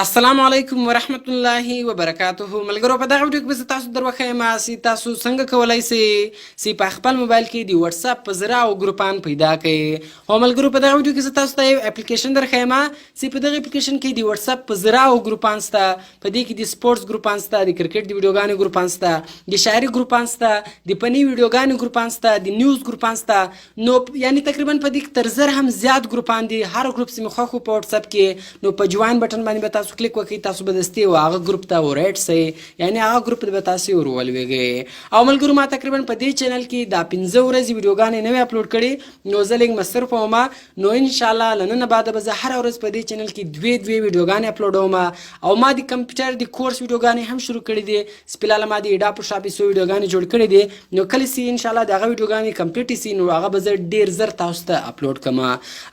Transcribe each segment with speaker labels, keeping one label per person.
Speaker 1: السلام علیکم ورحمت الله وبرکاته. ملګرو په دغه ویډیو کې به تاسو دروخم چې تاسو څنګه کولای شئ چې په خپل موبایل کې د واتس اپ په ذریعہ او ګروپان پیدا کړئ. او ملګرو په دغه ویډیو کې تاسو ته یو اپلیکیشن درخم چې په دغه اپلیکیشن کې د واتس اپ په ذریعہ او ګروپان سته، په دې کې د سپورتس ګروپان سته، د کرکټ د ویډیوګانو ګروپان سته، د شاعري ګروپان سته، د فني ویډیوګانو ګروپان سته، د نیوز ګروپان سته. نو یعنی تقریبا په دې کې تر زر هم زیات ګروپان دي. هر ګروپ چې مخه په واتس اپ کې نو په جوائن بٹن باندې تاسو کلیک وکړئ، تاسو به دستي او هغه ګروپ ته ورایټ سي، یعنی هغه ګروپ به تاسو ورولويږي. او ملګرو ما تقریبا په دې چینل کې دا 15 ورځې ویډیوګانې نوې اپلوډ کړې. نو زه لږ مصرف وم، نو ان شاء الله لنن بعد به زه هر ورځ په دې چینل کې دوه ویډیوګانې اپلوډوم. او ما د کمپیوټر د کورس ویډیوګانې هم شروع کړې دي. سپیلاله ما د اډاپ شاپي سو ویډیوګانې جوړ کړې دي. نو کله سي ان شاء الله دغه ویډیوګانې کمپلیټ سي نو هغه به زه ډیر زر تاسو ته اپلوډ کوم.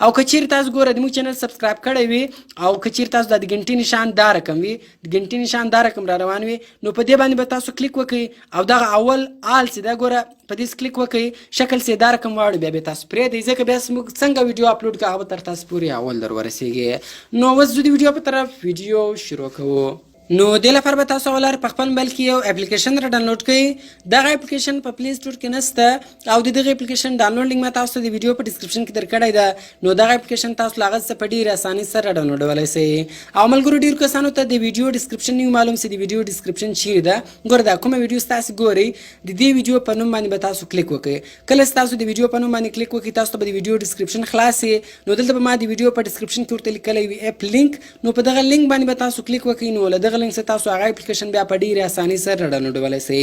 Speaker 1: او کچیر تاسو ګوره د مو چینل سبسکرایب کړی وي او کچیر تاسو د غنټې نشان دا رقم وي، د غنټې نشان دا رقم را روان وي، نو په دې باندې به تاسو کلیک وکړئ او دغه اول آل سي دا ګوره په دې کلیک وکړئ، شکل سي دا رقم واړ بیا به تاسو پرې دی ځکه بیا څنګه ویډیو اپلوډ کړه هغه تر تاسو پورې اول در ورسیږي. نو اوس د ویډیو په طرف ویډیو شروع کوو. نو د لپاره به تاسو ولر په خپل موبایل کې یو اپلیکیشن را ډاونلوډ کړئ. دغه اپلیکیشن په پلی سٹور کې نشته او دغه اپلیکیشن ډاونلوډ لینک ما تاسو ته د ویډیو په ډسکرپشن کې درکړی ده. نو دغه اپلیکیشن تاسو لاغت څخه په ډیره اسانۍ سره ډاونلوډولای شئ. او ملګرو ډیر کسانو ته د ویډیو ډسکرپشن نه معلوم سي د ویډیو ډسکرپشن چیرې ده. ګوره دا کومه ویډیو تاسو ګورئ د دې ویډیو په نوم باندې به تاسو کلیک وکړئ. کله تاسو د ویډیو په نوم باندې کلیک وکړئ تاسو ته د ویډیو ډسکرپشن خلاصي. نو دلته به ما د ویډیو په ډسکرپشن کې ورته لیکلی وي اپ لینک. نو په دغه لینک باندې به تاسو کلیک وکړئ. نو له دغه لینک څخه تاسو هغه اپلیکیشن بیا په ډیره اسانۍ سره ډاونلوډولای شئ.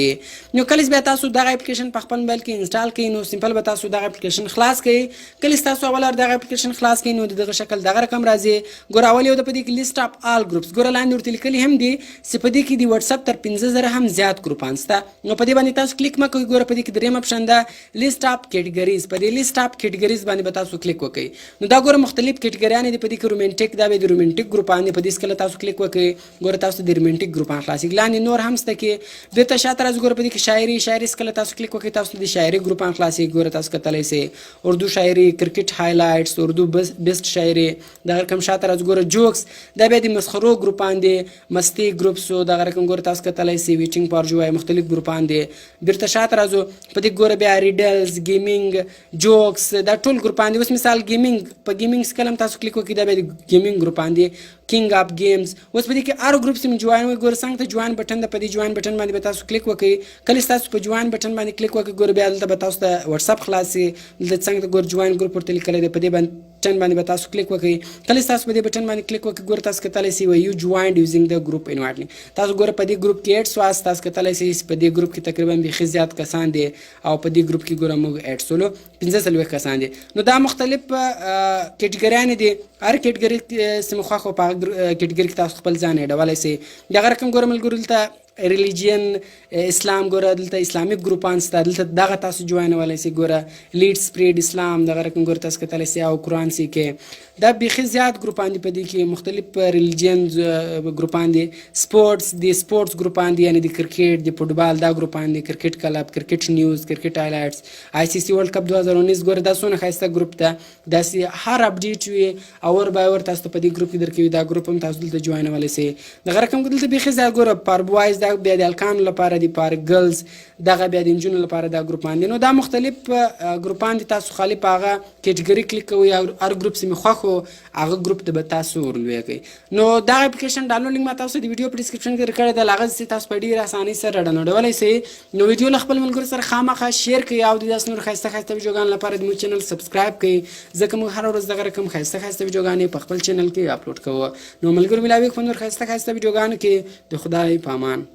Speaker 1: نو کله بیا تاسو دغه اپلیکیشن په خپل موبایل کې انسټال کړئ نو سمپل به تاسو دغه اپلیکیشن خلاص کړئ. کله تاسو اول دغه اپلیکیشن خلاص کړئ نو دغه شکل دغه رقم راځي. ګور اول یو د پدې کې لیست اپ آل ګروپس ګور لاندې ورته لیکلي هم دي چې پدې کې د واتس اپ تر 15000 هم زیات ګروپان شته. نو پدې باندې تاسو کلیک مکوئ. ګور پدې کې دریم اپشن ده لیست اپ کیټګریز. پدې لیست اپ کیټګریز باندې به تاسو کلیک وکړئ. نو دا ګور مختلف کیټګریان دي. پدې کې رومانټیک دا به د رومانټیک ګروپان دي. پدې سکله تاسو کلیک وکړئ ګور تاسو د رومانټیک ګروپان خلاصي. لاندې نور هم ست کې د تشات راز ګور پدې کې شاعري سکله تاسو کلیک وکړئ تاسو د شاعري ګروپان خلاصي. ګور تاسو کتلای شئ اردو شاعري، کرکټ هایلایټس، اردو بیسټ شاعري، دا رقم شاته راز ګور جوکس دا به د مسخرو ګروپان دي، مستی ګروپس دا رقم ګور تاسو کتلای شئ ویټینګ فار جوای مختلف ګروپان دي. بیرته شاته راز پدې ګور بیا ریډلز، گیمینګ، جوکس دا ټول ګروپان دي. اوس مثال گیمینګ په گیمینګ سکلم تاسو کلیک وکړئ دا به د گیمینګ ګروپان دي، کینګ اپ گیمز. اوس پدې کې هر ګروپ سم جوائن وي. ګور څنګه ته جوائن بٹن د پدې جوائن بٹن باندې به تاسو کلیک وکړئ. کله تاسو په جوائن بٹن باندې کلیک وکړئ ګور بیا دلته به تاسو ته واتس اپ خلاصي. دلته څنګه ګور جوائن ګروپ ورته لیکل دي پدې باندې بٹن باندې به تاسو کلیک وکړئ. کله تاسو په دې بٹن باندې کلیک وکړئ ګور تاسو کتلای شئ یو جوائنډ یوزینګ د ګروپ انوایټ لینک. تاسو ګور په دې ګروپ کې اډ سواس تاسو کتلای شئ په دې ګروپ کې تقریبا به زیات کسان دي او په دې ګروپ کې ګور موږ اډ سولو 15 کسان دي. نو دا مختلف کیټګریان دي. هر کیټګری سمخه خو په کیټګری کې تاسو خپل ځان اډولای شئ. دا رقم ګور ملګرو دلته ریلیجن اسلام ګوره دلته اسلامیک ګروپان سته. دلته دغه تاسو جوائنولای شئ. ګوره لیډ سپریډ اسلام دغه رقم ګور تاسو کتلای شئ او قرآن سی کې دا بیخي زیات ګروپان دي. په دې کې مختلف ریلیجنز ګروپان دي. سپورتس دي، سپورتس ګروپان دي یعنی د کرکټ د فوټبال دا ګروپان دي، کرکټ کلب، کرکټ نیوز، کرکټ هایلایټس، آی سی سی ورلد کپ 2019 ګوره دا څونه ښایسته ګروپ ده. داسې هر اپډیټ وي اور بای اور تاسو په دې ګروپ کې درکوي. دا ګروپ هم تاسو دلته جوائنولای شئ. دغه رقم دلته بیخي زیات ګوره پر بوایز دا بیا د الکانو لپاره دي، پر ګرلز دغه بیا د انجونو لپاره دا ګروپان دي. نو دا مختلف ګروپان دي. تاسو خالي په هغه کیټګری کلیک کوئ او هر ګروپ سمې خوښ هغه ګروپ ته به تاسو ورولویږئ. نو دا اپلیکیشن ډاونلوډ لینک ما تاسو د ویډیو په ډسکرپشن کې درکړی دی. هغه چې تاسو په ډېره اسانۍ سره ډاونلوډولی شئ. نو ویډیو له خپل ملګرو سره خامخا شیر کړئ او د داسې نور ښایسته ښایسته ویډیوګانو لپاره زموږ چینل سبسکرایب کړئ ځکه موږ هره ورځ دغه رقم ښایسته ښایسته ویډیوګانې په خپل چینل کې اپلوډ کوو. نو ملګرو ملاویږو په نور ښایسته ښایسته ویډیوګانو کې. د خدای په امان.